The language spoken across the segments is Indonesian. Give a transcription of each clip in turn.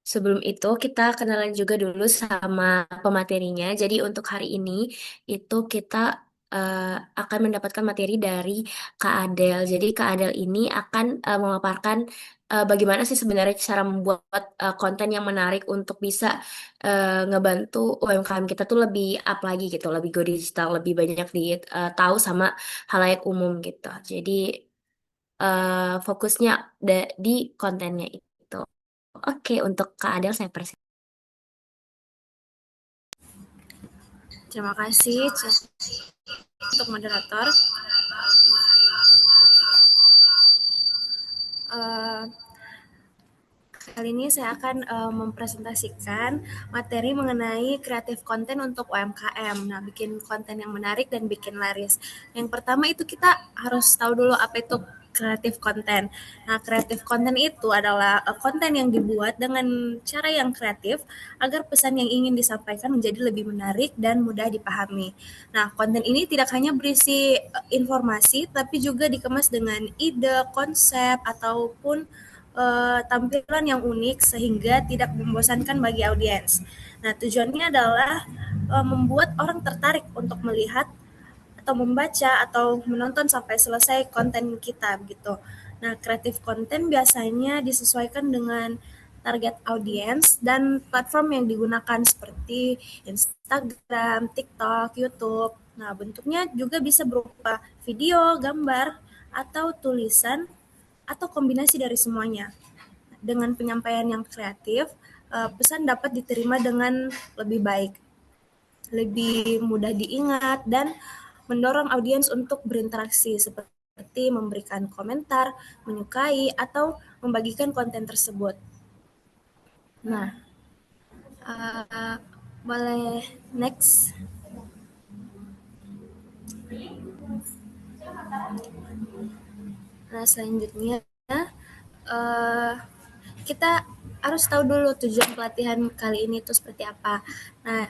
Sebelum itu kita kenalan juga dulu sama pematerinya. Jadi untuk hari ini itu kita eh, akan mendapatkan materi dari Kak Adel. Jadi Kak Adel ini akan memaparkan bagaimana sih sebenarnya cara membuat konten yang menarik untuk bisa ngebantu UMKM kita tuh lebih up lagi gitu, lebih go digital, lebih banyak di tahu sama halayak umum gitu. Jadi fokusnya di kontennya itu. Oke, untuk Kak Adel saya persilakan. Terima kasih untuk moderator. Eh, Kali ini saya akan mempresentasikan materi mengenai kreatif konten untuk UMKM. Nah, bikin konten yang menarik dan bikin laris. Yang pertama itu kita harus tahu dulu apa itu kreatif konten. Nah, kreatif konten itu adalah konten yang dibuat dengan cara yang kreatif agar pesan yang ingin disampaikan menjadi lebih menarik dan mudah dipahami. Nah, konten ini tidak hanya berisi informasi, tapi juga dikemas dengan ide, konsep, ataupun tampilan yang unik sehingga tidak membosankan bagi audiens. Nah, tujuannya adalah membuat orang tertarik untuk melihat atau membaca atau menonton sampai selesai konten kita gitu. Nah, kreatif konten biasanya disesuaikan dengan target audiens dan platform yang digunakan seperti Instagram, TikTok, YouTube. Nah, bentuknya juga bisa berupa video, gambar, atau tulisan atau kombinasi dari semuanya. Dengan penyampaian yang kreatif, pesan dapat diterima dengan lebih baik, lebih mudah diingat, dan mendorong audiens untuk berinteraksi seperti memberikan komentar, menyukai, atau membagikan konten tersebut. Nah, uh, boleh next. Nah, selanjutnya uh, kita harus tahu dulu tujuan pelatihan kali ini itu seperti apa. Nah,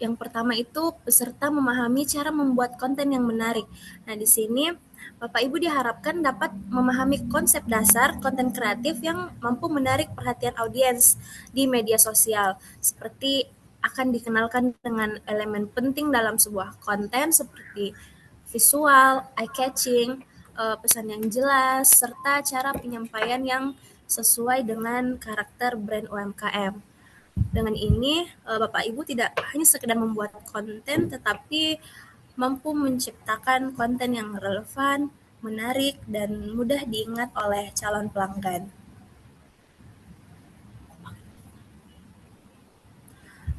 yang pertama itu peserta memahami cara membuat konten yang menarik. Nah, di sini Bapak Ibu diharapkan dapat memahami konsep dasar konten kreatif yang mampu menarik perhatian audiens di media sosial, seperti akan dikenalkan dengan elemen penting dalam sebuah konten seperti visual, eye-catching, pesan yang jelas, serta cara penyampaian yang sesuai dengan karakter brand UMKM. Dengan ini, Bapak Ibu tidak hanya sekedar membuat konten, tetapi mampu menciptakan konten yang relevan, menarik, dan mudah diingat oleh calon pelanggan.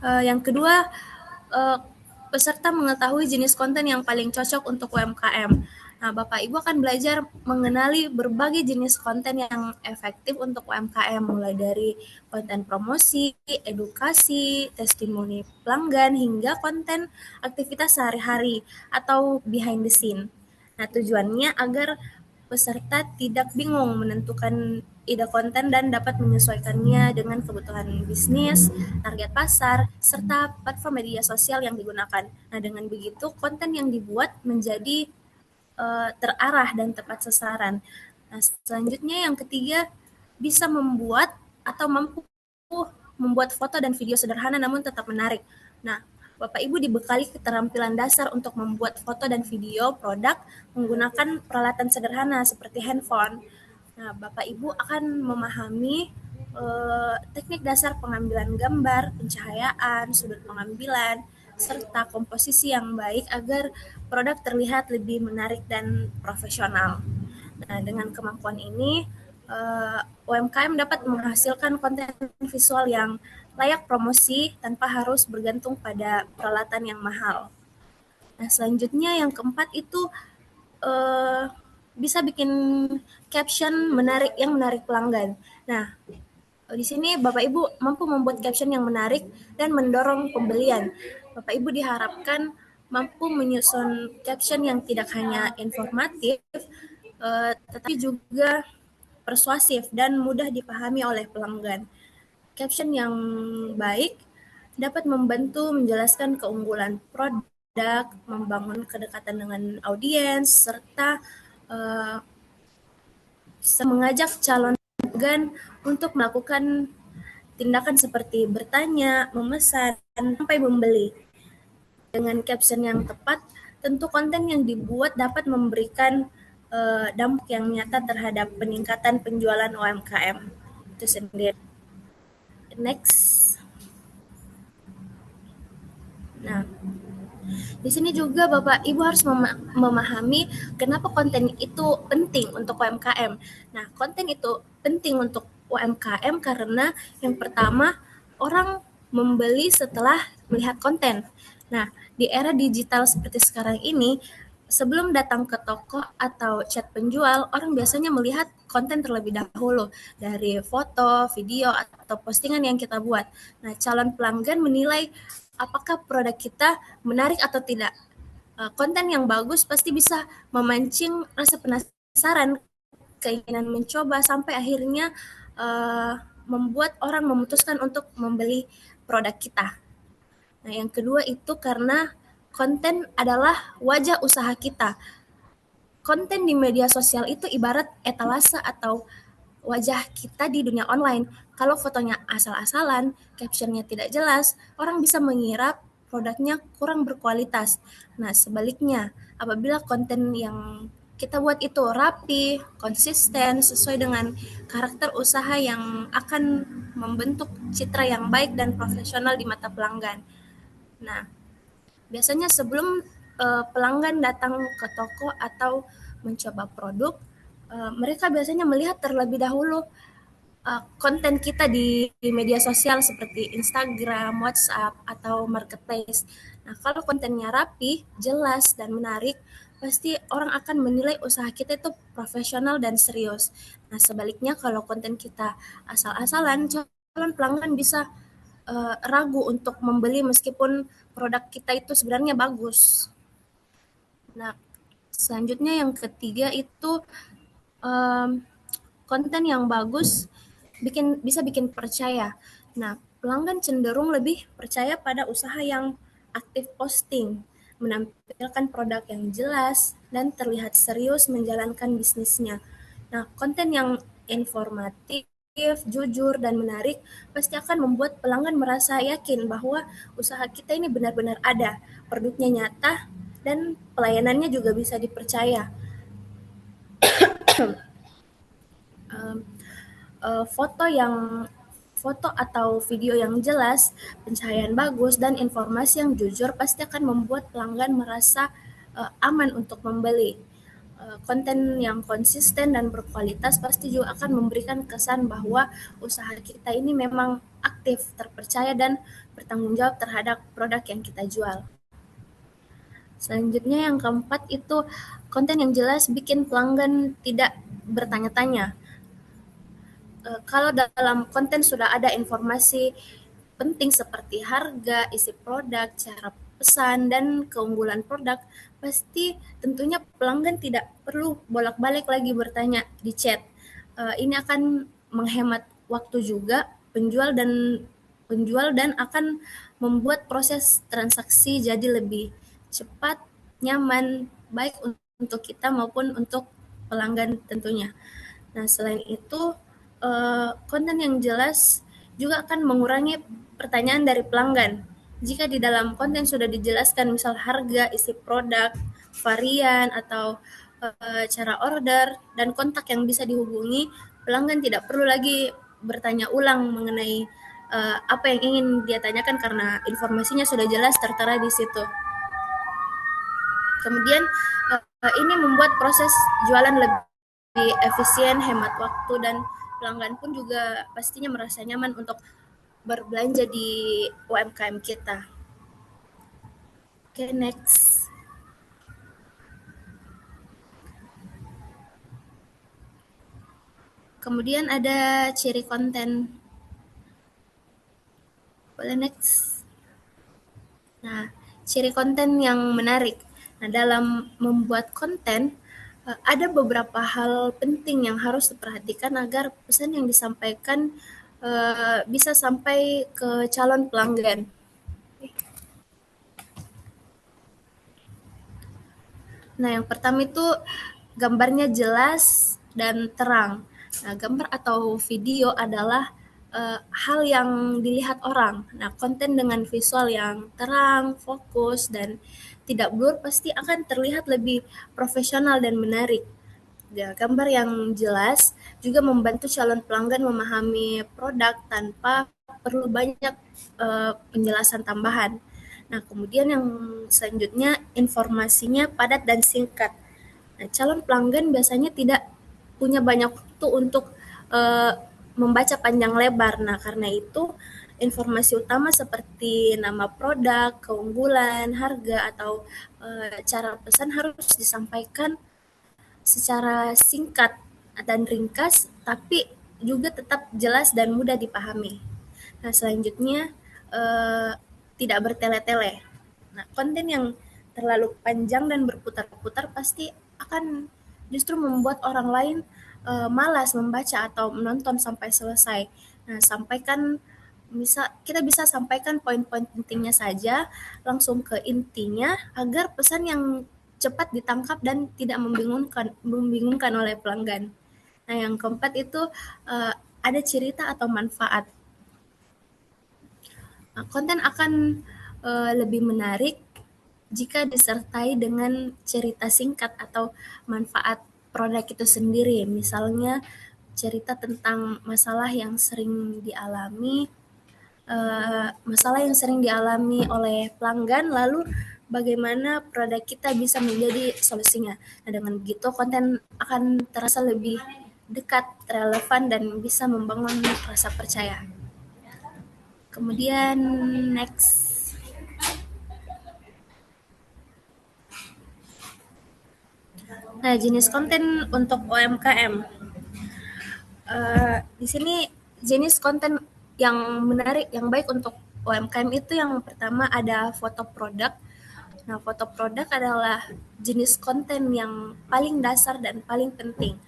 Yang kedua, eh, peserta mengetahui jenis konten yang paling cocok untuk UMKM. Nah, Bapak Ibu akan belajar mengenali berbagai jenis konten yang efektif untuk UMKM, mulai dari konten promosi, edukasi, testimoni pelanggan, hingga konten aktivitas sehari-hari atau behind the scene. Nah, tujuannya agar peserta tidak bingung menentukan ide konten dan dapat menyesuaikannya dengan kebutuhan bisnis, target pasar, serta platform media sosial yang digunakan. Nah, dengan begitu konten yang dibuat menjadi terarah dan tepat sasaran. Nah, selanjutnya yang ketiga, bisa membuat atau mampu membuat foto dan video sederhana namun tetap menarik. Nah, Bapak Ibu dibekali keterampilan dasar untuk membuat foto dan video produk menggunakan peralatan sederhana seperti handphone. Nah, Bapak Ibu akan memahami teknik dasar pengambilan gambar, pencahayaan, sudut pengambilan, serta komposisi yang baik agar produk terlihat lebih menarik dan profesional. Nah, dengan kemampuan ini, UMKM dapat menghasilkan konten visual yang layak promosi tanpa harus bergantung pada peralatan yang mahal. Nah, selanjutnya yang keempat itu eh, bisa bikin caption menarik yang menarik pelanggan. Nah, di sini Bapak Ibu mampu membuat caption yang menarik dan mendorong pembelian. Bapak Ibu diharapkan mampu menyusun caption yang tidak hanya informatif, tetapi juga persuasif dan mudah dipahami oleh pelanggan. Caption yang baik dapat membantu menjelaskan keunggulan produk, membangun kedekatan dengan audiens, serta uh, mengajak calon pelanggan untuk melakukan tindakan seperti bertanya, memesan, sampai membeli. Dengan caption yang tepat, tentu konten yang dibuat dapat memberikan dampak yang nyata terhadap peningkatan penjualan UMKM itu sendiri. Next. Nah, di sini juga Bapak Ibu harus memahami kenapa konten itu penting untuk UMKM. Nah, konten itu penting untuk UMKM karena yang pertama, orang membeli setelah melihat konten. Nah, di era digital seperti sekarang ini, sebelum datang ke toko atau chat penjual, orang biasanya melihat konten terlebih dahulu dari foto, video, atau postingan yang kita buat. Nah, calon pelanggan menilai apakah produk kita menarik atau tidak. Konten yang bagus pasti bisa memancing rasa penasaran, keinginan mencoba sampai akhirnya membuat orang memutuskan untuk membeli produk kita. Nah, yang kedua itu karena konten adalah wajah usaha kita. Konten di media sosial itu ibarat etalase atau wajah kita di dunia online. Kalau fotonya asal-asalan, captionnya tidak jelas, orang bisa mengira produknya kurang berkualitas. Nah, sebaliknya, apabila konten yang kita buat itu rapi, konsisten, sesuai dengan karakter usaha yang akan membentuk citra yang baik dan profesional di mata pelanggan. Nah, biasanya sebelum pelanggan datang ke toko atau mencoba produk, mereka biasanya melihat terlebih dahulu konten kita di media sosial seperti Instagram, WhatsApp, atau Marketplace. Nah, kalau kontennya rapi, jelas, dan menarik, pasti orang akan menilai usaha kita itu profesional dan serius. Nah, sebaliknya kalau konten kita asal-asalan, calon pelanggan bisa ragu untuk membeli meskipun produk kita itu sebenarnya bagus. Nah, selanjutnya yang ketiga itu um, konten yang bagus bisa bikin percaya. Nah, pelanggan cenderung lebih percaya pada usaha yang aktif posting, menampilkan produk yang jelas dan terlihat serius menjalankan bisnisnya. Nah, konten yang informatif, jujur, dan menarik pasti akan membuat pelanggan merasa yakin bahwa usaha kita ini benar-benar ada, produknya nyata, dan pelayanannya juga bisa dipercaya. Um, foto atau video yang jelas, pencahayaan bagus, dan informasi yang jujur pasti akan membuat pelanggan merasa aman untuk membeli. Konten yang konsisten dan berkualitas pasti juga akan memberikan kesan bahwa usaha kita ini memang aktif, terpercaya, dan bertanggung jawab terhadap produk yang kita jual. Selanjutnya yang keempat itu konten yang jelas bikin pelanggan tidak bertanya-tanya. Kalau dalam konten sudah ada informasi penting seperti harga, isi produk, cara pesan, dan keunggulan produk, pasti tentunya pelanggan tidak perlu bolak-balik lagi bertanya di chat. Ini akan menghemat waktu juga penjual dan akan membuat proses transaksi jadi lebih cepat, nyaman, baik untuk kita maupun untuk pelanggan tentunya. Nah, selain itu, konten yang jelas juga akan mengurangi pertanyaan dari pelanggan. Jika di dalam konten sudah dijelaskan misal harga, isi produk, varian, atau cara order, dan kontak yang bisa dihubungi, pelanggan tidak perlu lagi bertanya ulang mengenai apa yang ingin dia tanyakan karena informasinya sudah jelas tertera di situ. Kemudian ini membuat proses jualan lebih efisien, hemat waktu, dan pelanggan pun juga pastinya merasa nyaman untuk berbelanja di UMKM kita. Oke, next. Kemudian ada ciri konten. Boleh next. Nah, ciri konten yang menarik. Nah, dalam membuat konten, ada beberapa hal penting yang harus diperhatikan agar pesan yang disampaikan bisa sampai ke calon pelanggan. Nah, yang pertama itu gambarnya jelas dan terang. Nah, gambar atau video adalah hal yang dilihat orang. Nah, konten dengan visual yang terang, fokus, dan tidak blur pasti akan terlihat lebih profesional dan menarik. Ya, gambar yang jelas juga membantu calon pelanggan memahami produk tanpa perlu banyak penjelasan tambahan. Nah, kemudian yang selanjutnya informasinya padat dan singkat. Nah, calon pelanggan biasanya tidak punya banyak waktu untuk eh, membaca panjang lebar. Nah, karena itu informasi utama seperti nama produk, keunggulan, harga, atau cara pesan harus disampaikan secara singkat dan ringkas, tapi juga tetap jelas dan mudah dipahami. Nah, selanjutnya eh, tidak bertele-tele. Nah, konten yang terlalu panjang dan berputar-putar pasti akan justru membuat orang lain malas membaca atau menonton sampai selesai. Nah, kita bisa sampaikan poin-poin pentingnya saja, langsung ke intinya agar pesan yang cepat ditangkap dan tidak membingungkan oleh pelanggan. Nah, yang keempat itu ada cerita atau manfaat. Nah, konten akan lebih menarik jika disertai dengan cerita singkat atau manfaat produk itu sendiri. Misalnya cerita tentang masalah yang sering dialami oleh pelanggan, lalu bagaimana produk kita bisa menjadi solusinya. Nah, dengan begitu konten akan terasa lebih dekat, relevan, dan bisa membangun rasa percaya. Kemudian next. Nah, jenis konten untuk UMKM. Di sini jenis konten yang menarik, yang baik untuk UMKM itu yang pertama ada foto produk. Nah, foto produk adalah jenis konten yang paling dasar dan paling penting.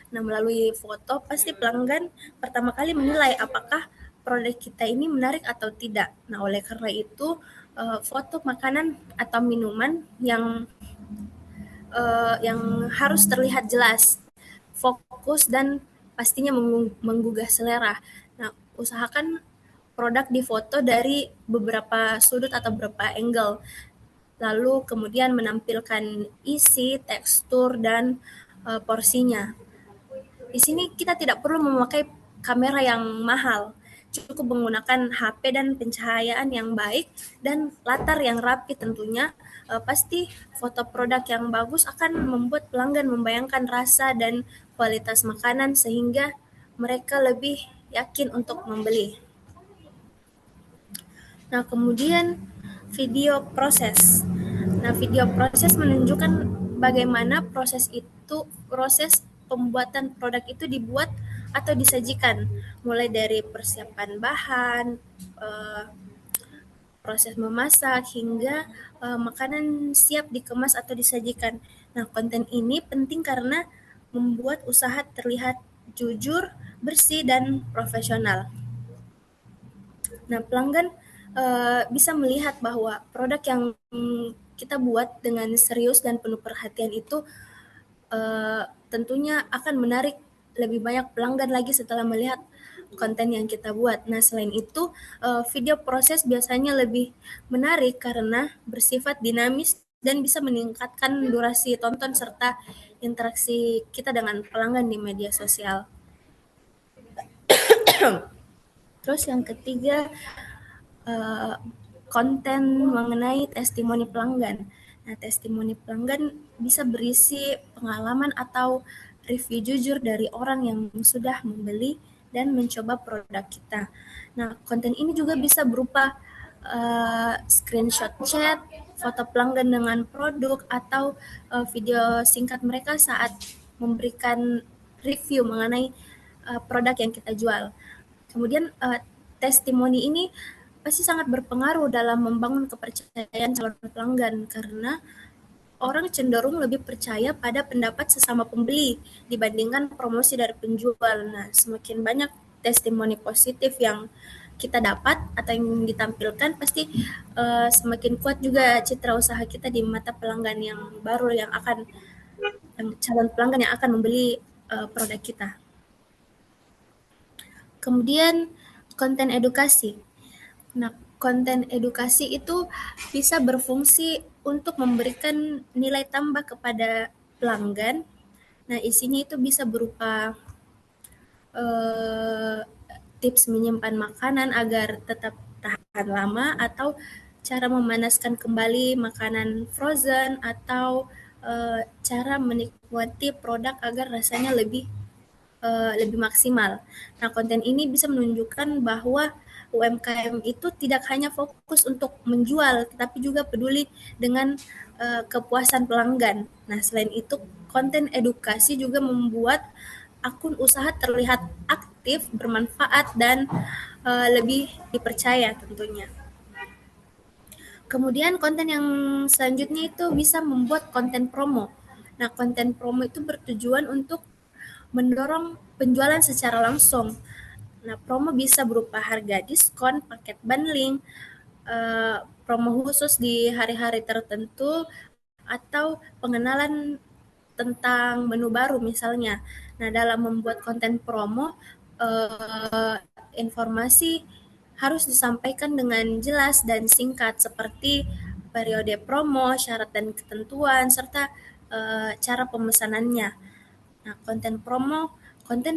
Nah, melalui foto pasti pelanggan pertama kali menilai apakah produk kita ini menarik atau tidak. Nah, oleh karena itu foto makanan atau minuman yang harus terlihat jelas, fokus, dan pastinya menggugah selera. Nah, usahakan produk difoto dari beberapa sudut atau beberapa angle, lalu kemudian menampilkan isi, tekstur, dan porsinya. Di sini kita tidak perlu memakai kamera yang mahal, cukup menggunakan HP dan pencahayaan yang baik dan latar yang rapi tentunya. Pasti foto produk yang bagus akan membuat pelanggan membayangkan rasa dan kualitas makanan sehingga mereka lebih yakin untuk membeli. Nah, kemudian video proses. Nah, video proses menunjukkan bagaimana proses pembuatan produk itu dibuat atau disajikan, mulai dari persiapan bahan, eh, proses memasak, hingga makanan siap dikemas atau disajikan. Nah, konten ini penting karena membuat usaha terlihat jujur, bersih, dan profesional. Nah, pelanggan bisa melihat bahwa produk yang kita buat dengan serius dan penuh perhatian itu tentunya akan menarik lebih banyak pelanggan lagi setelah melihat konten yang kita buat. Nah, selain itu, video proses biasanya lebih menarik karena bersifat dinamis dan bisa meningkatkan durasi tonton serta interaksi kita dengan pelanggan di media sosial. Terus yang ketiga, eh, konten mengenai testimoni pelanggan. Nah, testimoni pelanggan bisa berisi pengalaman atau review jujur dari orang yang sudah membeli dan mencoba produk kita. Nah, konten ini juga bisa berupa screenshot chat, foto pelanggan dengan produk, atau video singkat mereka saat memberikan review mengenai produk yang kita jual. Kemudian testimoni ini pasti sangat berpengaruh dalam membangun kepercayaan calon pelanggan karena orang cenderung lebih percaya pada pendapat sesama pembeli dibandingkan promosi dari penjual. Nah, semakin banyak testimoni positif yang kita dapat atau yang ditampilkan, pasti semakin kuat juga citra usaha kita di mata pelanggan yang baru yang calon pelanggan yang akan membeli produk kita. Kemudian konten edukasi. Nah, konten edukasi itu bisa berfungsi untuk memberikan nilai tambah kepada pelanggan. Nah, isinya itu bisa berupa eh, tips menyimpan makanan agar tetap tahan lama, atau cara memanaskan kembali makanan frozen, atau cara menikmati produk agar rasanya lebih maksimal. Nah, konten ini bisa menunjukkan bahwa UMKM itu tidak hanya fokus untuk menjual, tetapi juga peduli dengan kepuasan pelanggan. Nah, selain itu, konten edukasi juga membuat akun usaha terlihat aktif, bermanfaat, dan lebih dipercaya tentunya. Kemudian konten yang selanjutnya itu bisa membuat konten promo. Nah, konten promo itu bertujuan untuk mendorong penjualan secara langsung. Nah, promo bisa berupa harga diskon, paket bundling, promo khusus di hari-hari tertentu, atau pengenalan tentang menu baru misalnya. Nah, dalam membuat konten promo, informasi harus disampaikan dengan jelas dan singkat, seperti periode promo, syarat dan ketentuan, serta cara pemesanannya. Nah, konten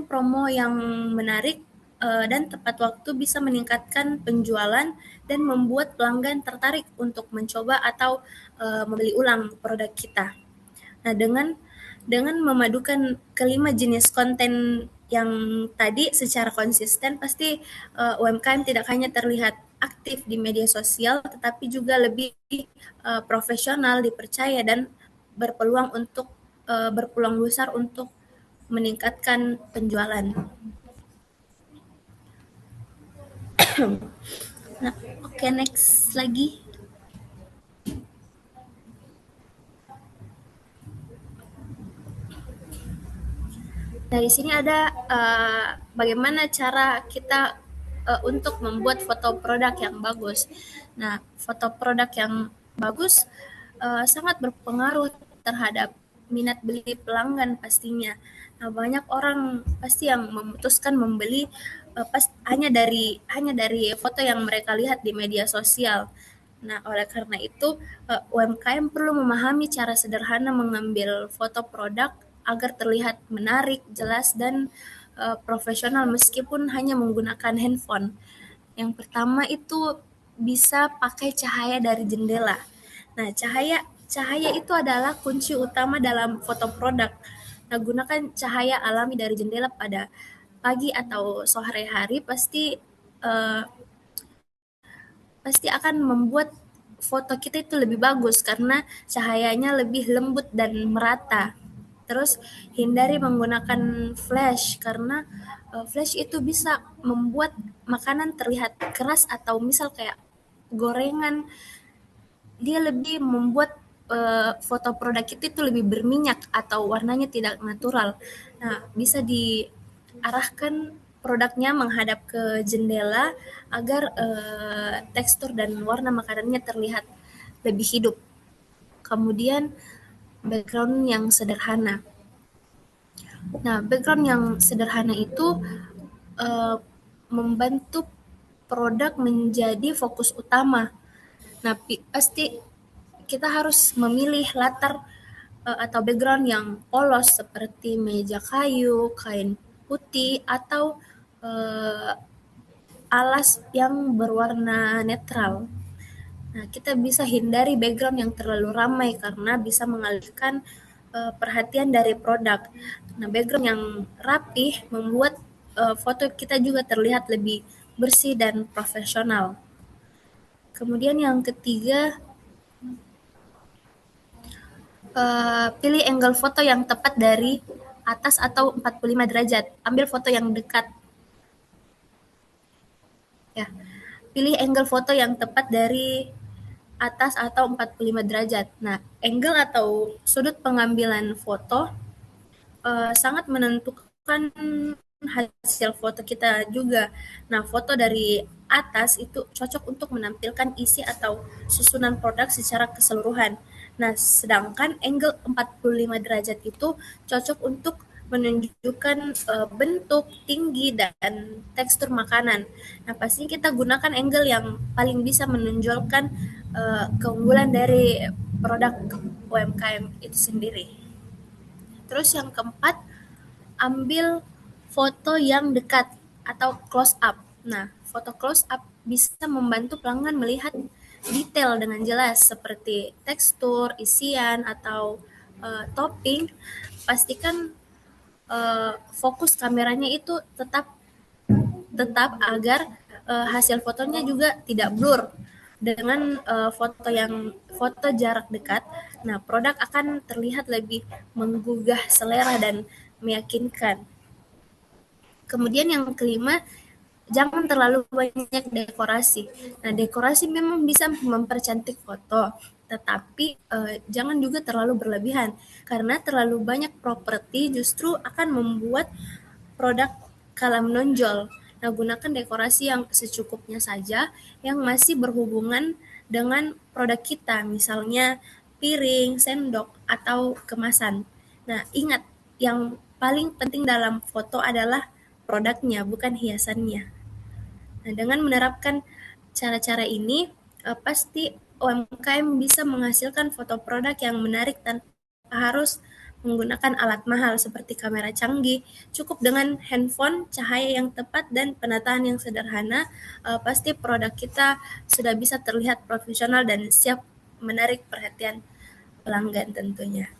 promo yang menarik dan tepat waktu bisa meningkatkan penjualan dan membuat pelanggan tertarik untuk mencoba atau membeli ulang produk kita. Nah, dengan memadukan kelima jenis konten yang tadi secara konsisten, pasti UMKM tidak hanya terlihat aktif di media sosial, tetapi juga lebih profesional, dipercaya, dan berpeluang besar untuk meningkatkan penjualan. Nah, oke, next lagi. Nah, di sini ada bagaimana cara kita untuk membuat foto produk yang bagus. Nah, foto produk yang bagus sangat berpengaruh terhadap minat beli pelanggan pastinya. Nah, banyak orang pasti yang memutuskan membeli hanya dari foto yang mereka lihat di media sosial. Nah, oleh karena itu, UMKM perlu memahami cara sederhana mengambil foto produk agar terlihat menarik, jelas, dan profesional meskipun hanya menggunakan handphone. Yang pertama itu bisa pakai cahaya dari jendela. Nah, cahaya itu adalah kunci utama dalam foto produk. Nah, gunakan cahaya alami dari jendela pada pagi atau sore hari, eh, pasti akan membuat foto kita itu lebih bagus karena cahayanya lebih lembut dan merata. Terus hindari menggunakan flash karena flash itu bisa membuat makanan terlihat keras, atau misal kayak gorengan, dia lebih membuat foto produk itu lebih berminyak atau warnanya tidak natural. Nah, bisa diarahkan produknya menghadap ke jendela agar tekstur dan warna makanannya terlihat lebih hidup. Kemudian background yang sederhana. Nah, background yang sederhana itu eh, membantu produk menjadi fokus utama. Nah, pasti kita harus memilih latar atau background yang polos seperti meja kayu, kain putih, atau eh, alas yang berwarna netral. Nah, kita bisa hindari background yang terlalu ramai karena bisa mengalihkan perhatian dari produk. Nah, background yang rapih membuat foto kita juga terlihat lebih bersih dan profesional. Kemudian yang ketiga, pilih angle foto yang tepat dari atas atau 45 derajat. Ambil foto yang dekat. Ya, pilih angle foto yang tepat dari atas atau 45 derajat. Nah, angle atau sudut pengambilan foto sangat menentukan hasil foto kita juga. Nah, foto dari atas itu cocok untuk menampilkan isi atau susunan produk secara keseluruhan. Nah, sedangkan angle 45 derajat itu cocok untuk menunjukkan bentuk, tinggi, dan tekstur makanan. Nah, pasti kita gunakan angle yang paling bisa menonjolkan keunggulan dari produk UMKM itu sendiri. Terus yang keempat, ambil foto yang dekat atau close up. Nah, foto close up bisa membantu pelanggan melihat detail dengan jelas seperti tekstur, isian, atau topping. Pastikan fokus kameranya itu tetap tetap agar hasil fotonya juga tidak blur. Dengan foto jarak dekat, nah produk akan terlihat lebih menggugah selera dan meyakinkan. Kemudian yang kelima, jangan terlalu banyak dekorasi. Nah, dekorasi memang bisa mempercantik foto, tetapi jangan juga terlalu berlebihan, karena terlalu banyak properti justru akan membuat produk kalah menonjol. Nah, gunakan dekorasi yang secukupnya saja yang masih berhubungan dengan produk kita, misalnya piring, sendok, atau kemasan. Nah, ingat, yang paling penting dalam foto adalah produknya, bukan hiasannya. Nah, dengan menerapkan cara-cara ini, pasti UMKM bisa menghasilkan foto produk yang menarik tanpa harus menggunakan alat mahal seperti kamera canggih. Cukup dengan handphone, cahaya yang tepat, dan penataan yang sederhana, pasti produk kita sudah bisa terlihat profesional dan siap menarik perhatian pelanggan tentunya.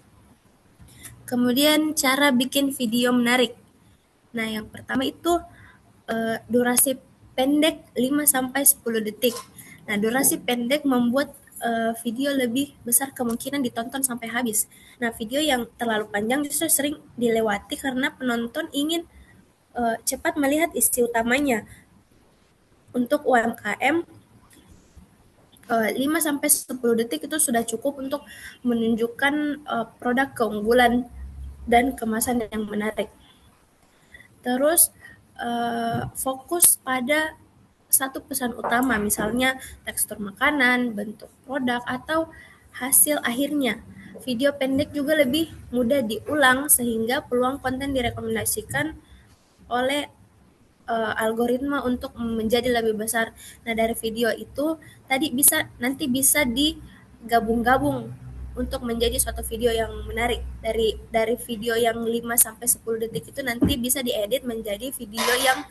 Kemudian cara bikin video menarik. Nah, yang pertama itu durasi pendek 5-10 detik. Nah, durasi pendek membuat video lebih besar kemungkinan ditonton sampai habis. Nah, video yang terlalu panjang justru sering dilewati karena penonton ingin cepat melihat isi utamanya. Untuk UMKM, 5-10 detik itu sudah cukup untuk menunjukkan produk keunggulan dan kemasan yang menarik. Terus fokus pada satu pesan utama, misalnya tekstur makanan, bentuk produk, atau hasil akhirnya. Video pendek juga lebih mudah diulang sehingga peluang konten direkomendasikan oleh algoritma untuk menjadi lebih besar. Nah, dari video itu tadi nanti bisa digabung-gabung untuk menjadi suatu video yang menarik. Dari video yang 5 sampai 10 detik itu nanti bisa diedit menjadi video yang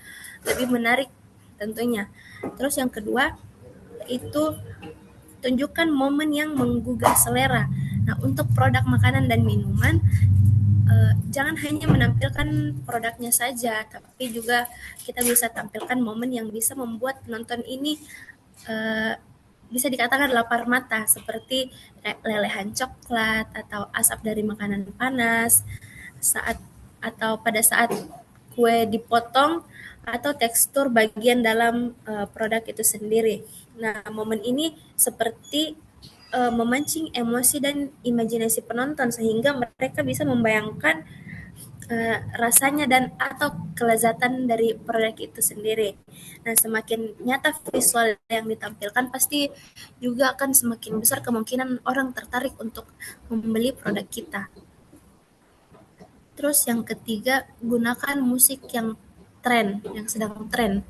lebih menarik tentunya. Terus yang kedua itu tunjukkan momen yang menggugah selera. Nah, untuk produk makanan dan minuman, jangan hanya menampilkan produknya saja, tapi juga kita bisa tampilkan momen yang bisa membuat penonton ini uh, bisa dikatakan lapar mata, seperti lelehan coklat atau asap dari makanan panas saat atau pada saat kue dipotong atau tekstur bagian dalam produk itu sendiri. Nah, momen ini seperti memancing emosi dan imajinasi penonton sehingga mereka bisa membayangkan rasanya dan atau kelezatan dari produk itu sendiri. Nah, semakin nyata visual yang ditampilkan, pasti juga akan semakin besar kemungkinan orang tertarik untuk membeli produk kita. Terus yang ketiga, gunakan musik yang sedang tren.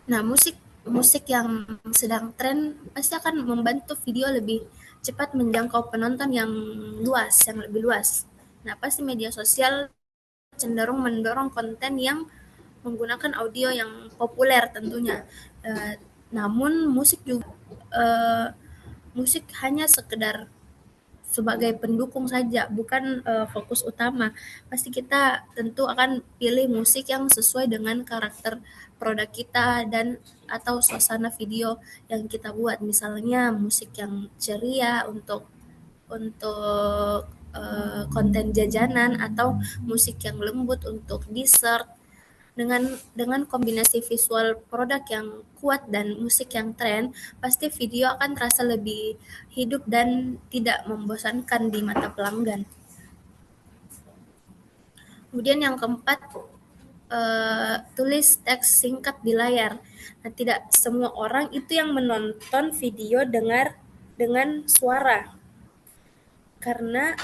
Nah, musik musik yang sedang tren pasti akan membantu video lebih cepat menjangkau penonton yang lebih luas. Nah, pasti media sosial cenderung mendorong konten yang menggunakan audio yang populer tentunya. Namun musik hanya sekedar sebagai pendukung saja, bukan fokus utama. Pasti kita tentu akan pilih musik yang sesuai dengan karakter produk kita dan atau suasana video yang kita buat. Misalnya musik yang ceria untuk konten jajanan atau musik yang lembut untuk dessert. Dengan kombinasi visual produk yang kuat dan musik yang tren, pasti video akan terasa lebih hidup dan tidak membosankan di mata pelanggan. Kemudian yang keempat, tulis teks singkat di layar. Nah, tidak semua orang itu yang menonton video dengan suara, karena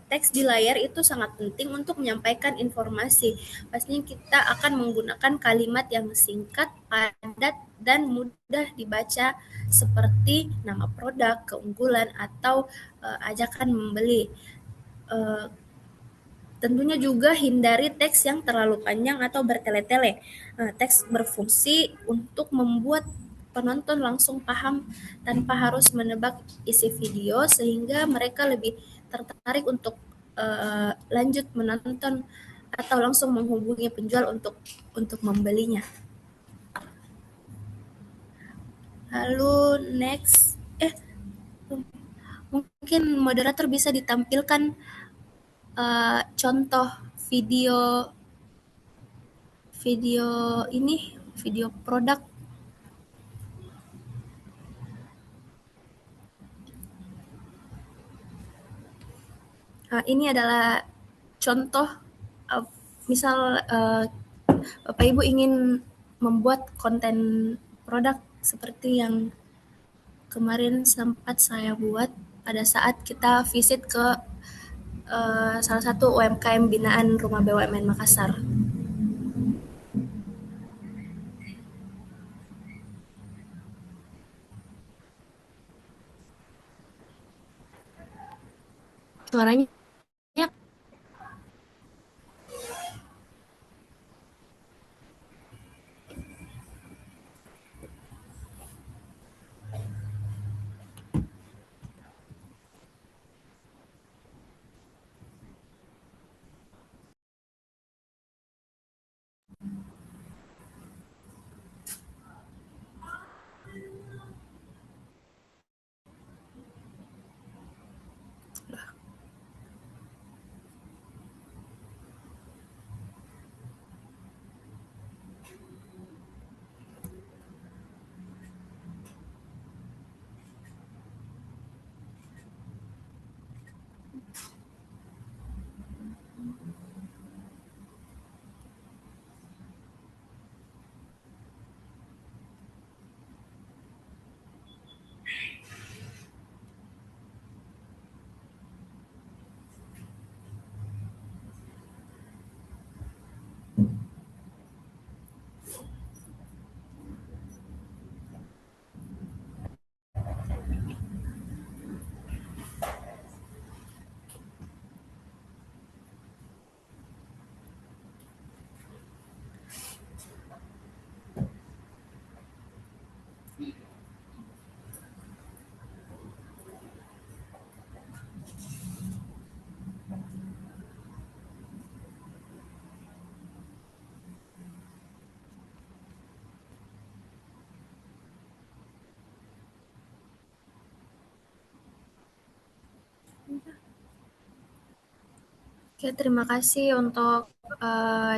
teks di layar itu sangat penting untuk menyampaikan informasi. Pastinya kita akan menggunakan kalimat yang singkat, padat, dan mudah dibaca seperti nama produk, keunggulan, atau ajakan membeli. Eh, Tentunya juga hindari teks yang terlalu panjang atau bertele-tele. Teks berfungsi untuk membuat penonton langsung paham tanpa harus menebak isi video, sehingga mereka lebih tertarik untuk lanjut menonton atau langsung menghubungi penjual untuk membelinya. Lalu next, mungkin moderator bisa ditampilkan contoh video video video produk. Ini adalah contoh, uh, misal Bapak Ibu ingin membuat konten produk seperti yang kemarin sempat saya buat pada saat kita visit ke salah satu UMKM binaan Rumah BUMN Makassar. Suaranya Oke, terima kasih untuk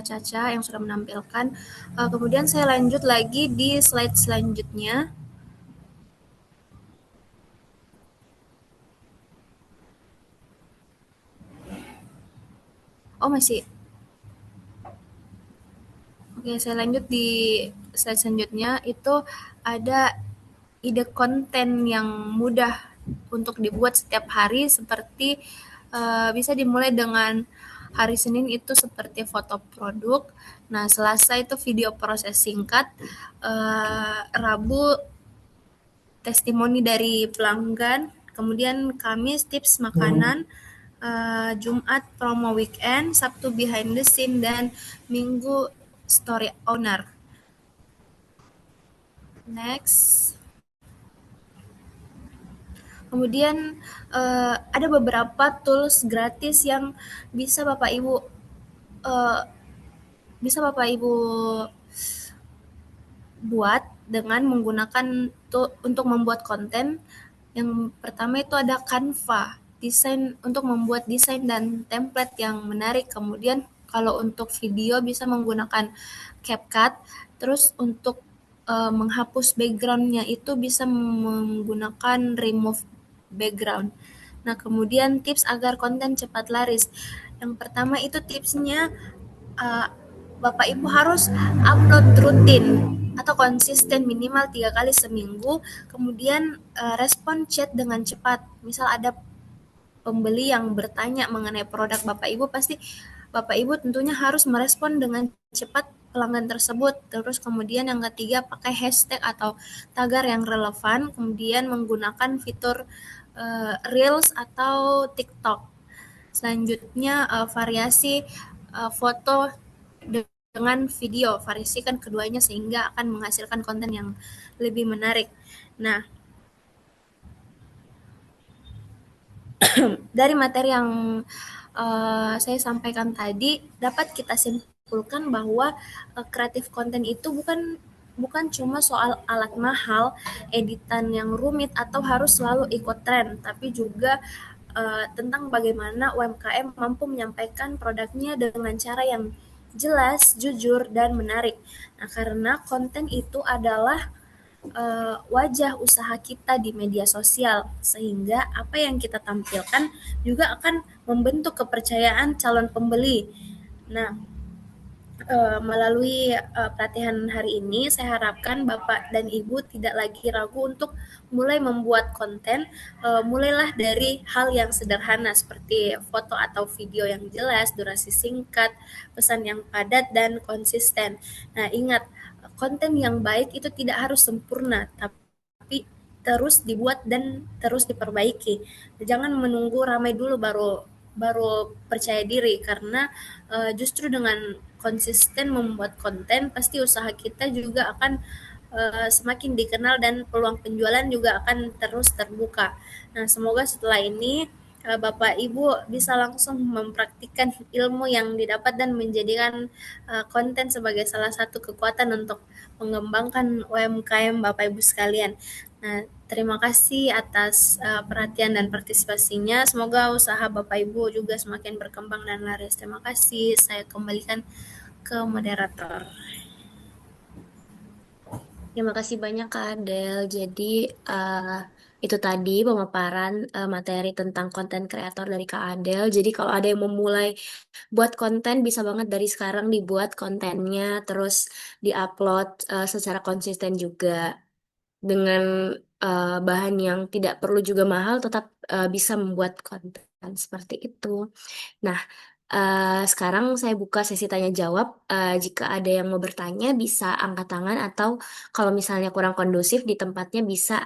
Caca yang sudah menampilkan. Kemudian saya lanjut lagi di slide selanjutnya. Oh, masih. Oke, saya lanjut di slide selanjutnya. Itu ada ide konten yang mudah untuk dibuat setiap hari, seperti bisa dimulai dengan hari Senin itu seperti foto produk. Nah, Selasa itu video proses singkat, Rabu testimoni dari pelanggan, kemudian Kamis tips makanan, Jumat promo weekend, Sabtu behind the scene, dan Minggu story owner. Next. Kemudian ada beberapa tools gratis yang bisa Bapak Ibu uh, bisa Bapak Ibu buat dengan menggunakan untuk membuat konten. Yang pertama itu ada Canva, desain untuk membuat desain dan template yang menarik. Kemudian kalau untuk video bisa menggunakan CapCut. Terus untuk menghapus backgroundnya itu bisa menggunakan remove background. Nah, kemudian tips agar konten cepat laris. Yang pertama itu tipsnya, Bapak Ibu harus upload rutin atau konsisten minimal 3 kali seminggu. Kemudian respon chat dengan cepat. Misal ada pembeli yang bertanya mengenai produk Bapak Ibu, pasti Bapak Ibu tentunya harus merespon dengan cepat pelanggan tersebut. Terus kemudian yang ketiga, pakai hashtag atau tagar yang relevan, kemudian menggunakan fitur Reels atau TikTok. Selanjutnya variasi foto dengan video, variasikan keduanya sehingga akan menghasilkan konten yang lebih menarik. Nah, dari materi yang saya sampaikan tadi dapat kita simpulkan bahwa kreatif konten itu bukan bukan cuma soal alat mahal, editan yang rumit atau harus selalu ikut tren, tapi juga tentang bagaimana UMKM mampu menyampaikan produknya dengan cara yang jelas, jujur, dan menarik. Nah, karena konten itu adalah wajah usaha kita di media sosial, sehingga apa yang kita tampilkan juga akan membentuk kepercayaan calon pembeli. Nah, melalui pelatihan hari ini, saya harapkan Bapak dan Ibu tidak lagi ragu untuk mulai membuat konten. Mulailah dari hal yang sederhana seperti foto atau video yang jelas, durasi singkat, pesan yang padat dan konsisten. Nah, ingat, konten yang baik itu tidak harus sempurna, tapi terus dibuat dan terus diperbaiki. Jangan menunggu ramai dulu baru baru percaya diri, karena justru dengan konsisten membuat konten pasti usaha kita juga akan semakin dikenal dan peluang penjualan juga akan terus terbuka. Nah, semoga setelah ini Bapak Ibu bisa langsung mempraktikkan ilmu yang didapat dan menjadikan konten sebagai salah satu kekuatan untuk mengembangkan UMKM Bapak Ibu sekalian. Nah, terima kasih atas perhatian dan partisipasinya. Semoga usaha Bapak Ibu juga semakin berkembang dan laris. Terima kasih. Saya kembalikan ke moderator. Terima kasih banyak Kak Adel. Jadi eh, itu tadi pemaparan materi tentang konten kreator dari Kak Adel. Jadi kalau ada yang memulai buat konten bisa banget dari sekarang dibuat kontennya, terus diupload secara konsisten juga dengan bahan yang tidak perlu juga mahal, tetap bisa membuat konten seperti itu. Nah, sekarang saya buka sesi tanya jawab. Jika ada yang mau bertanya, bisa angkat tangan atau kalau misalnya kurang kondusif di tempatnya bisa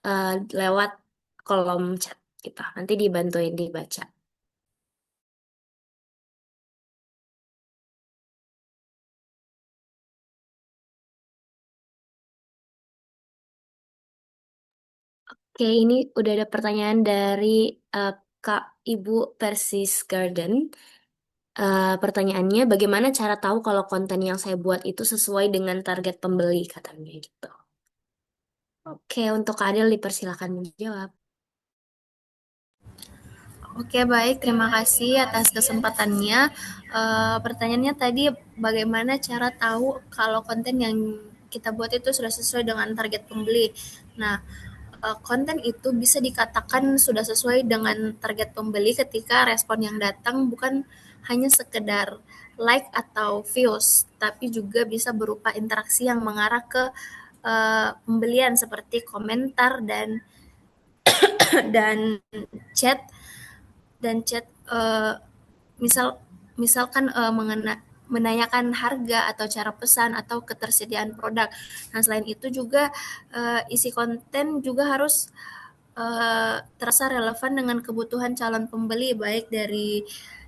eh, lewat kolom chat kita. Nanti dibantuin dibaca. Oke, ini udah ada pertanyaan dari eh, Kak Ibu Persis Garden. Pertanyaannya, bagaimana cara tahu kalau konten yang saya buat itu sesuai dengan target pembeli, katanya gitu. Oke, untuk Kak Adel dipersilakan menjawab. Oke, baik. Terima kasih atas kesempatannya. Pertanyaannya tadi, bagaimana cara tahu kalau konten yang kita buat itu sudah sesuai dengan target pembeli? Nah, konten itu bisa dikatakan sudah sesuai dengan target pembeli ketika respon yang datang bukan hanya sekedar like atau views, tapi juga bisa berupa interaksi yang mengarah ke pembelian seperti komentar dan dan chat chat misal misalkan menanyakan harga atau cara pesan atau ketersediaan produk. Nah, selain itu juga isi konten juga harus terasa relevan dengan kebutuhan calon pembeli, baik dari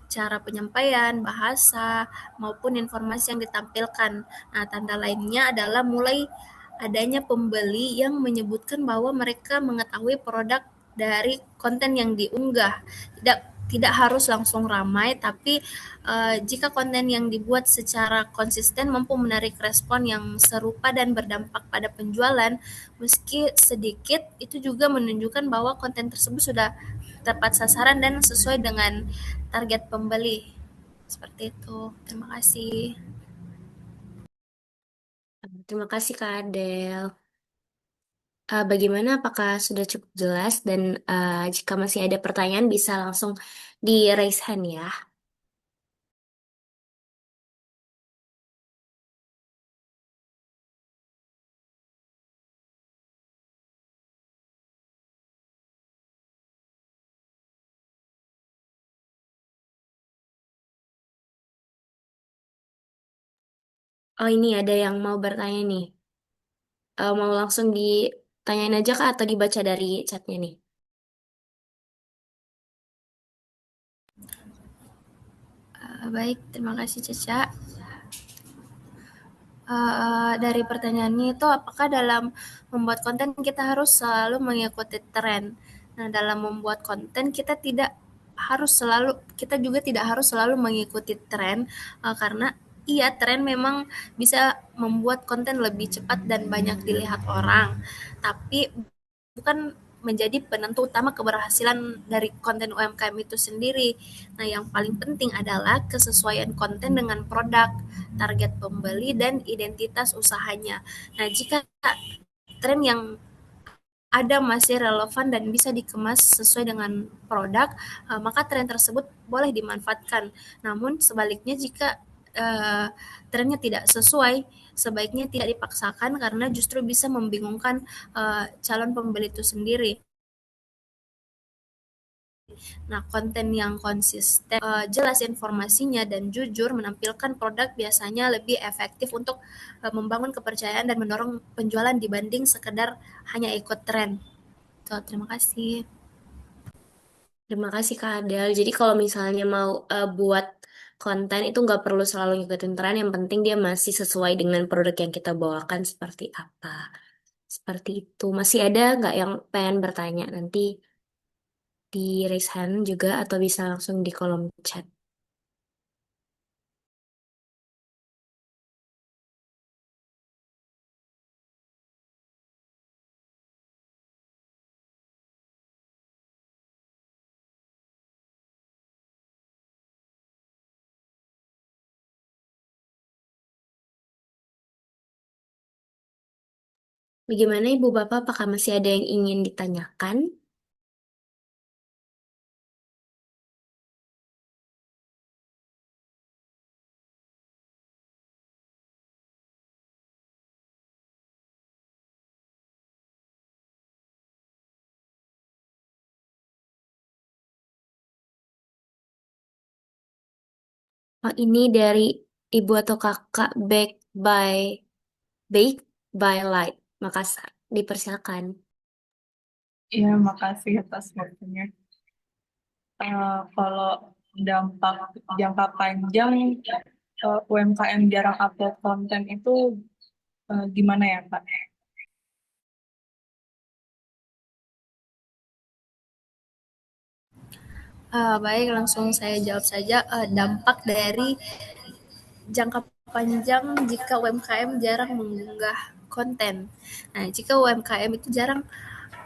cara penyampaian, bahasa, maupun informasi yang ditampilkan. Nah, tanda lainnya adalah mulai adanya pembeli yang menyebutkan bahwa mereka mengetahui produk dari konten yang diunggah. Tidak harus langsung ramai, tapi jika konten yang dibuat secara konsisten mampu menarik respon yang serupa dan berdampak pada penjualan, meski sedikit, itu juga menunjukkan bahwa konten tersebut sudah tepat sasaran dan sesuai dengan target pembeli. Seperti itu. Terima kasih. Terima kasih Kak Adel. Bagaimana? Apakah sudah cukup jelas? Dan jika masih ada pertanyaan bisa langsung di raise hand ya. Oh ini ada yang mau bertanya nih. Mau langsung ditanyain aja kak atau dibaca dari chatnya nih? Baik, terima kasih Caca. Dari pertanyaannya itu apakah dalam membuat konten kita harus selalu mengikuti tren? Nah, dalam membuat konten kita juga tidak harus selalu mengikuti tren, karena iya tren memang bisa membuat konten lebih cepat dan banyak dilihat orang, tapi bukan menjadi penentu utama keberhasilan dari konten UMKM itu sendiri. Nah, yang paling penting adalah kesesuaian konten dengan produk, target pembeli, dan identitas usahanya. Nah, jika tren yang ada masih relevan dan bisa dikemas sesuai dengan produk, maka tren tersebut boleh dimanfaatkan. Namun sebaliknya jika trennya tidak sesuai, sebaiknya tidak dipaksakan karena justru bisa membingungkan calon pembeli itu sendiri. Nah, konten yang konsisten, jelas informasinya dan jujur menampilkan produk biasanya lebih efektif untuk membangun kepercayaan dan mendorong penjualan dibanding sekedar hanya ikut tren. So, terima kasih. Terima kasih Kak Adel. Jadi kalau misalnya mau buat konten itu nggak perlu selalu ngikutin tren, yang penting dia masih sesuai dengan produk yang kita bawakan seperti apa. Seperti itu. Masih ada nggak yang pengen bertanya? Nanti di raise hand juga atau bisa langsung di kolom chat. Bagaimana Ibu Bapak? Apakah masih ada yang ingin ditanyakan? Oh, ini dari Ibu atau Kakak Bake by Light Makassar. Dipersilakan. Iya, makasih atas waktunya. Kalau dampak jangka panjang UMKM jarang upload konten itu gimana ya, Kak? Baik, langsung saya jawab saja. Dampak dari jangka panjang jika UMKM jarang mengunggah konten. Nah, jika UMKM itu jarang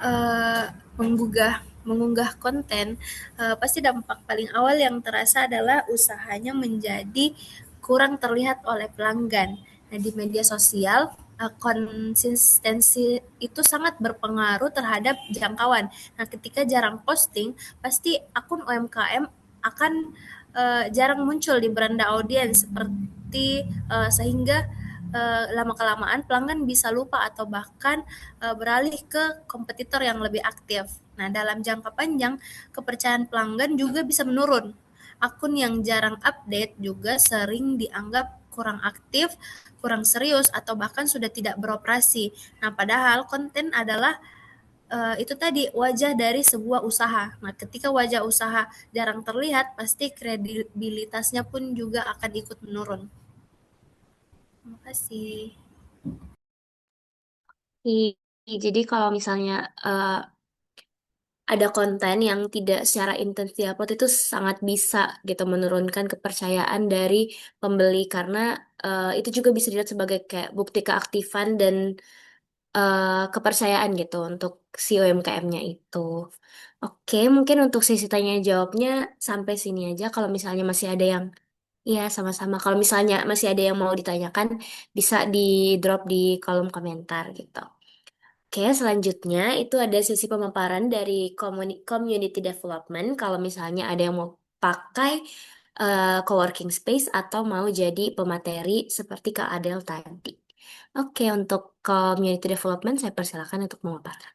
eh, mengunggah konten, pasti dampak paling awal yang terasa adalah usahanya menjadi kurang terlihat oleh pelanggan. Nah, di media sosial, konsistensi itu sangat berpengaruh terhadap jangkauan. Nah, ketika jarang posting, pasti akun UMKM akan jarang muncul di beranda audiens sehingga lama-kelamaan pelanggan bisa lupa atau bahkan beralih ke kompetitor yang lebih aktif. Nah, dalam jangka panjang, kepercayaan pelanggan juga bisa menurun. Akun yang jarang update juga sering dianggap kurang aktif, kurang serius, atau bahkan sudah tidak beroperasi. Nah, padahal konten adalah itu tadi wajah dari sebuah usaha. Nah, ketika wajah usaha jarang terlihat, pasti kredibilitasnya pun juga akan ikut menurun. Terima kasih. Jadi kalau misalnya eh, ada konten yang tidak secara intens diupload itu sangat bisa gitu menurunkan kepercayaan dari pembeli karena itu juga bisa dilihat sebagai kayak bukti keaktifan dan kepercayaan gitu untuk si UMKM-nya itu. Oke, mungkin untuk sesi tanya jawabnya sampai sini aja. Kalau misalnya masih ada yang, iya sama-sama. Kalau misalnya masih ada yang mau ditanyakan, bisa di drop di kolom komentar gitu. Oke, selanjutnya itu ada sesi pemaparan dari community development. Kalau misalnya ada yang mau pakai coworking space atau mau jadi pemateri seperti Kak Adel tadi. Oke, untuk community development saya persilakan untuk memaparkan.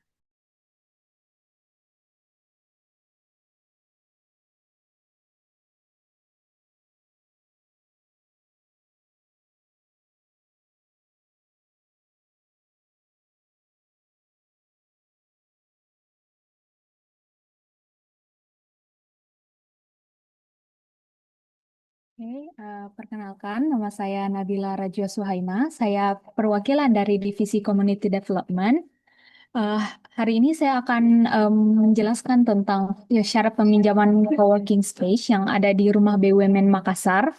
Oke, perkenalkan, nama saya Nabila Rajwa Suhaima. Saya perwakilan dari Divisi Community Development. Eh, Hari ini saya akan menjelaskan tentang ya, syarat peminjaman coworking space yang ada di Rumah BUMN Makassar.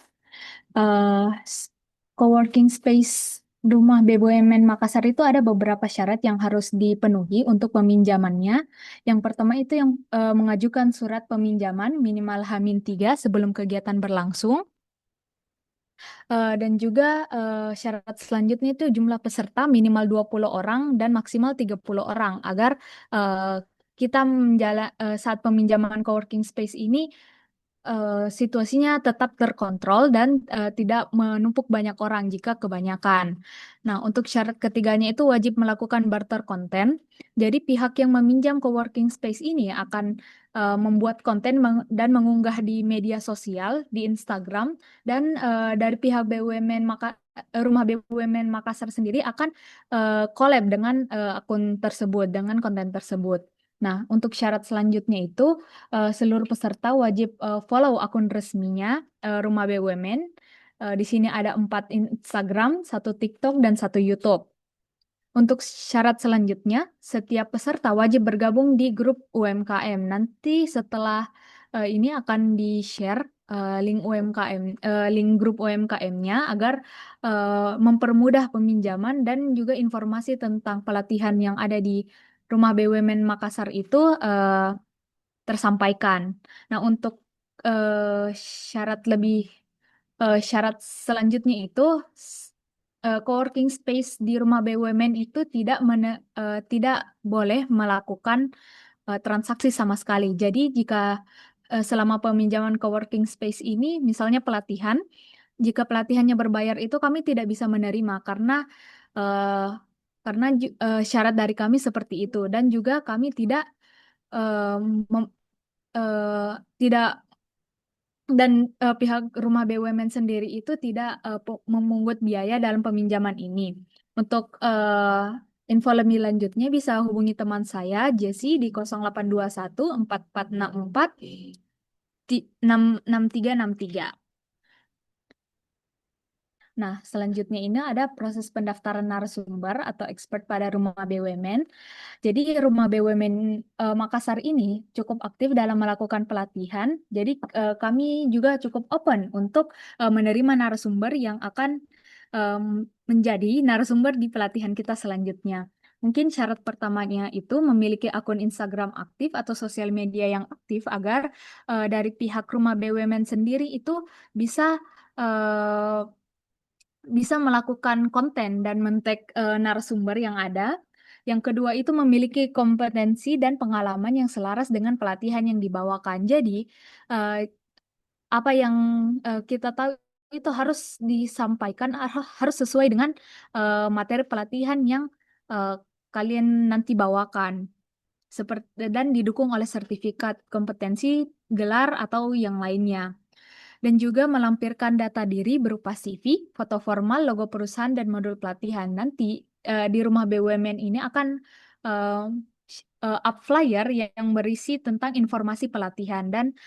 Eh, s- Coworking space Rumah BUMN Makassar itu ada beberapa syarat yang harus dipenuhi untuk peminjamannya. Yang pertama itu yang mengajukan surat peminjaman minimal H-3 sebelum kegiatan berlangsung. Dan juga syarat selanjutnya itu jumlah peserta minimal 20 orang dan maksimal 30 orang agar eh, kita saat peminjaman coworking space ini situasinya tetap terkontrol dan tidak menumpuk banyak orang jika kebanyakan. Nah, untuk syarat ketiganya itu wajib melakukan barter konten. Jadi pihak yang meminjam coworking space ini akan membuat konten dan mengunggah di media sosial, di Instagram, dan dari pihak Rumah BUMN Makassar sendiri akan collab dengan akun tersebut, dengan konten tersebut. Nah, untuk syarat selanjutnya itu seluruh peserta wajib follow akun resminya Rumah BUMN. Di sini ada 4 Instagram, 1 TikTok, dan 1 YouTube. Untuk syarat selanjutnya, setiap peserta wajib bergabung di grup UMKM. Nanti setelah ini akan di-share link UMKM, link grup UMKM-nya agar mempermudah peminjaman dan juga informasi tentang pelatihan yang ada di Rumah BUMN Makassar itu tersampaikan. Nah, untuk eh, syarat lebih syarat selanjutnya itu coworking space di rumah BUMN itu tidak boleh melakukan transaksi sama sekali. Jadi jika selama peminjaman coworking space ini, misalnya pelatihan, jika pelatihannya berbayar itu kami tidak bisa menerima eh, syarat dari kami seperti itu dan juga kami eh, mem- tidak dan pihak rumah BUMN sendiri itu tidak memungut biaya dalam peminjaman ini. Untuk info lebih lanjutnya bisa hubungi teman saya Jesse di 0821 4464 6363. Nah, selanjutnya ini ada proses pendaftaran narasumber atau expert pada rumah BUMN. Jadi Rumah BUMN Makassar ini cukup aktif dalam melakukan pelatihan. Jadi kami juga cukup open untuk menerima narasumber yang akan em, menjadi narasumber di pelatihan kita selanjutnya. Mungkin syarat pertamanya itu memiliki akun Instagram aktif atau sosial media yang aktif agar dari pihak Rumah BUMN sendiri itu bisa eh, bisa melakukan konten dan men-tag narasumber yang ada. Yang kedua itu memiliki kompetensi dan pengalaman yang selaras dengan pelatihan yang dibawakan. Jadi, eh, apa yang kita tahu itu harus disampaikan, harus sesuai dengan materi pelatihan yang eh, kalian nanti bawakan. Dan didukung oleh sertifikat kompetensi, gelar, atau yang lainnya dan juga melampirkan data diri berupa CV, foto formal, logo perusahaan, dan modul pelatihan. Nanti di rumah BUMN ini akan eh, up flyer yang berisi tentang informasi pelatihan dan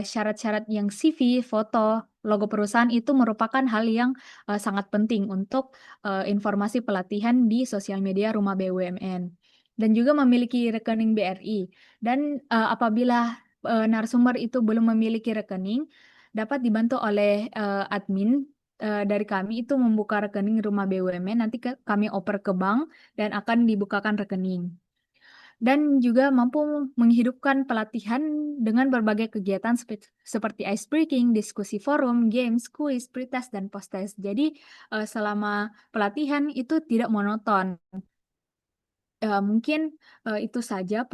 syarat-syarat yang CV, foto, logo perusahaan itu merupakan hal yang sangat penting untuk informasi pelatihan di sosial media rumah BUMN. Dan juga memiliki rekening BRI. Dan apabila narasumber itu belum memiliki rekening, dapat dibantu oleh admin dari kami itu membuka rekening rumah BUMN, nanti kami oper ke bank dan akan dibukakan rekening. Dan juga mampu menghidupkan pelatihan dengan berbagai kegiatan seperti ice breaking, diskusi forum, games, kuis, pretest, dan post-test. Jadi selama pelatihan itu tidak monoton. Mungkin itu saja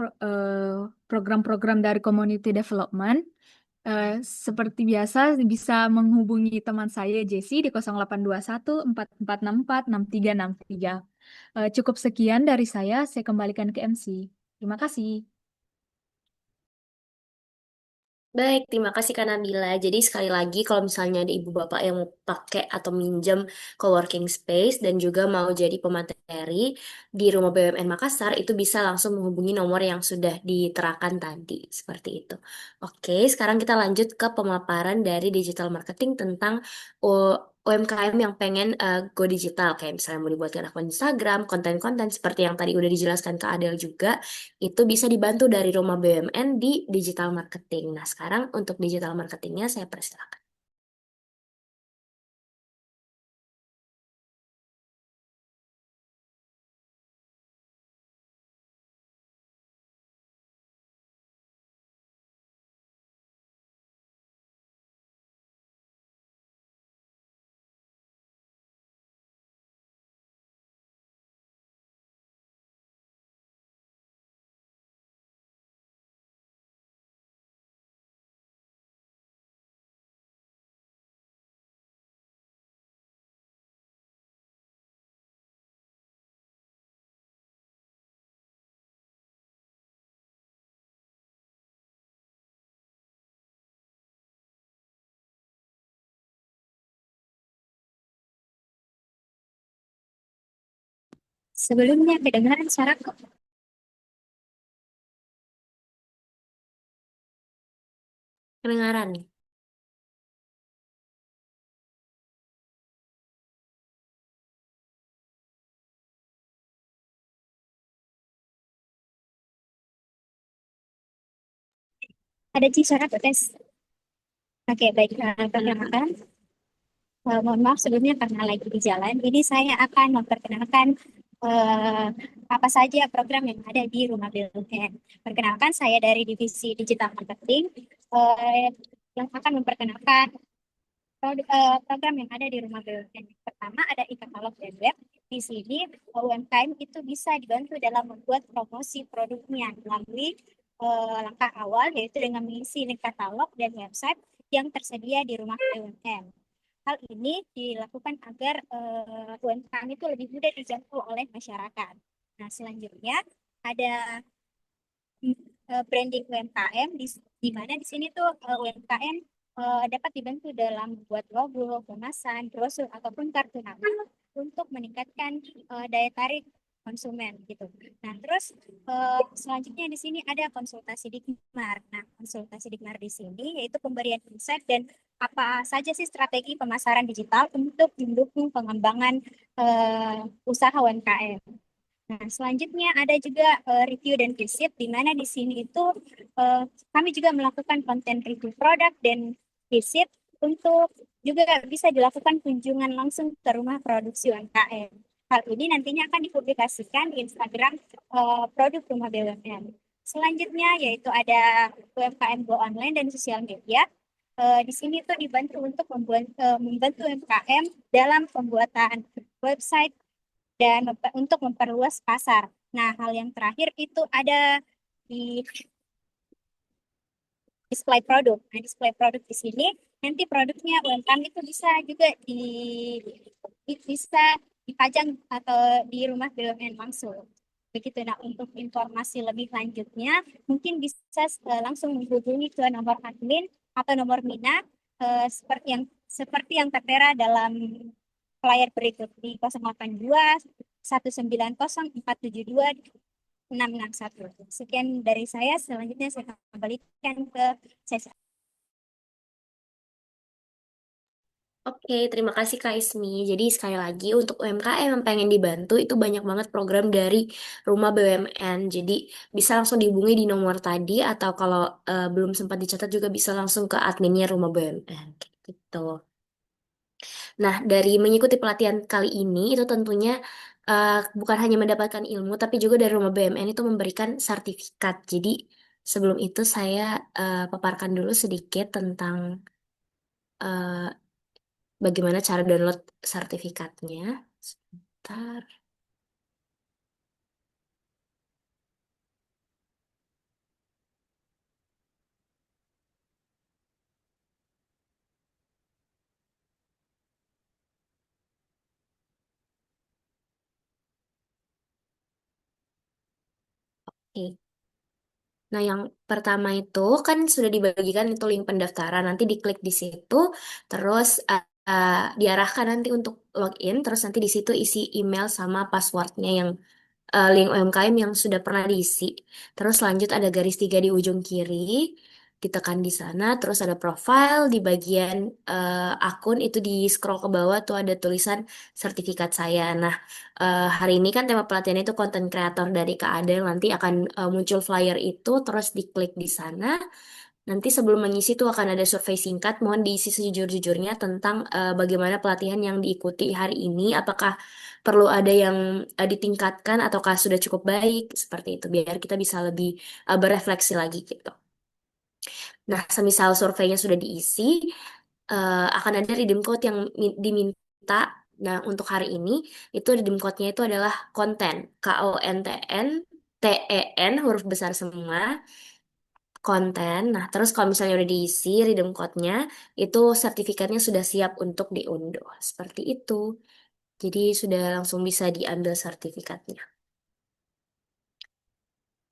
program-program dari community development. Eh, Seperti biasa bisa menghubungi teman saya Jesse di 0821 4464 6363. Cukup sekian dari saya kembalikan ke MC. Terima kasih. Baik, terima kasih Kak Nabila. Jadi sekali lagi kalau misalnya ada ibu bapak yang mau pakai atau minjem coworking space dan juga mau jadi pemateri di Rumah BUMN Makassar, itu bisa langsung menghubungi nomor yang sudah diterakan tadi. Seperti itu. Oke, sekarang kita lanjut ke pemaparan dari digital marketing tentang UMKM yang pengen go digital. Kayak misalnya mau dibuatkan akun Instagram, konten-konten seperti yang tadi udah dijelaskan ke Adel juga itu bisa dibantu dari rumah BUMN di digital marketing. Nah, sekarang untuk digital marketingnya saya persilakan. Sebelumnya kedengaran suaraku. Kedengaran. Ada Ci suaraku tes. Oke, baik. Perkenalkan. Mohon maaf sebelumnya karena lagi di jalan. Ini saya akan memperkenalkan eh, apa saja program yang ada di Rumah BUMN. Perkenalkan, saya dari Divisi Digital Marketing eh, yang akan memperkenalkan program yang ada di Rumah BUMN. Pertama ada e-katalog dan web. Di sini UMKM itu bisa dibantu dalam membuat promosi produknya melalui langkah awal yaitu dengan mengisi link katalog dan website yang tersedia di Rumah BUMN. Hal ini dilakukan agar UMKM itu lebih mudah dijangkau oleh masyarakat. Nah, selanjutnya ada branding UMKM di mana di sini tuh UMKM dapat dibantu dalam membuat logo, kemasan, brosur ataupun kartu nama untuk meningkatkan daya tarik konsumen gitu. Nah, terus selanjutnya di sini ada konsultasi Digmar. Nah, konsultasi Digmar di sini yaitu pemberian insight dan apa saja sih strategi pemasaran digital untuk mendukung pengembangan usaha UMKM. Nah, selanjutnya ada juga review dan visit, di mana di sini itu eh, kami juga melakukan konten review produk dan visit untuk juga bisa dilakukan kunjungan langsung ke rumah produksi UMKM. Hal ini nantinya akan dipublikasikan di Instagram produk rumah BUMN. Selanjutnya yaitu ada UMKM Go Online dan sosial media. Di sini tuh dibantu untuk membantu UMKM dalam pembuatan website dan untuk memperluas pasar. Nah, hal yang terakhir itu ada di display produk. Nah, display produk di sini nanti produknya UMKM itu bisa juga bisa dipajang atau di rumah BUMN langsung. Begitu. Nah, untuk informasi lebih lanjutnya mungkin bisa langsung menghubungi ke nomor admin atau nomor Mina seperti yang tertera dalam flyer berikut di 082 190 472 661. Sekian dari saya. Selanjutnya saya kembalikan ke sesi. Oke, terima kasih Kak Ismi. Jadi sekali lagi untuk UMKM yang pengen dibantu itu banyak banget program dari Rumah BUMN. Jadi bisa langsung dihubungi di nomor tadi atau kalau belum sempat dicatat juga bisa langsung ke adminnya Rumah BUMN. Gitu. Nah, dari mengikuti pelatihan kali ini itu tentunya bukan hanya mendapatkan ilmu, tapi juga dari Rumah BUMN itu memberikan sertifikat. Jadi sebelum itu saya paparkan dulu sedikit tentang eh, bagaimana cara download sertifikatnya. Sebentar. Oke. Nah, yang pertama itu kan sudah dibagikan itu link pendaftaran. Nanti diklik di situ, terus diarahkan nanti untuk login. Terus nanti di situ isi email sama passwordnya yang link UMKM yang sudah pernah diisi. Terus lanjut ada garis 3 di ujung kiri, ditekan di sana. Terus ada profile di bagian akun itu di scroll ke bawah tuh ada tulisan sertifikat saya. Nah, hari ini kan tema pelatihan itu konten kreator dari Kak Adel. Nanti akan muncul flyer itu, terus diklik di sana. Nanti sebelum mengisi tuh akan ada survei singkat, mohon diisi sejujur-jujurnya tentang bagaimana pelatihan yang diikuti hari ini, apakah perlu ada yang ditingkatkan ataukah sudah cukup baik, seperti itu, biar kita bisa lebih berefleksi lagi gitu. Nah, semisal surveinya sudah diisi, akan ada redeem code yang diminta. Nah, untuk hari ini, itu redeem code-nya itu adalah konten, KONTN, TEN, huruf besar semua, konten. Nah, terus kalau misalnya udah diisi redeem code-nya, itu sertifikatnya sudah siap untuk diunduh. Seperti itu. Jadi sudah langsung bisa diambil sertifikatnya.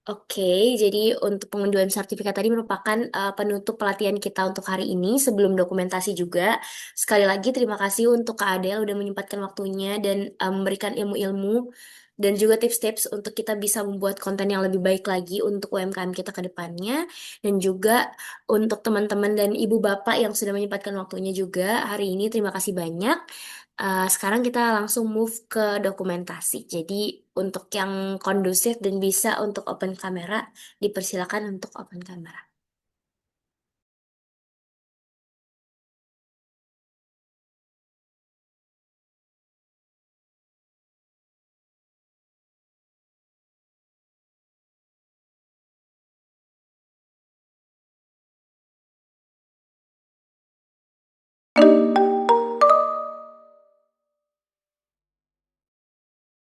Oke, jadi untuk pengunduhan sertifikat tadi merupakan penutup pelatihan kita untuk hari ini sebelum dokumentasi juga. Sekali lagi terima kasih untuk Kak Adel udah menyempatkan waktunya dan memberikan ilmu-ilmu dan juga tips-tips untuk kita bisa membuat konten yang lebih baik lagi untuk UMKM kita ke depannya. Dan juga untuk teman-teman dan ibu bapak yang sudah menyempatkan waktunya juga hari ini terima kasih banyak. Sekarang kita langsung move ke dokumentasi. Jadi untuk yang kondusif dan bisa untuk open kamera, dipersilakan untuk open kamera.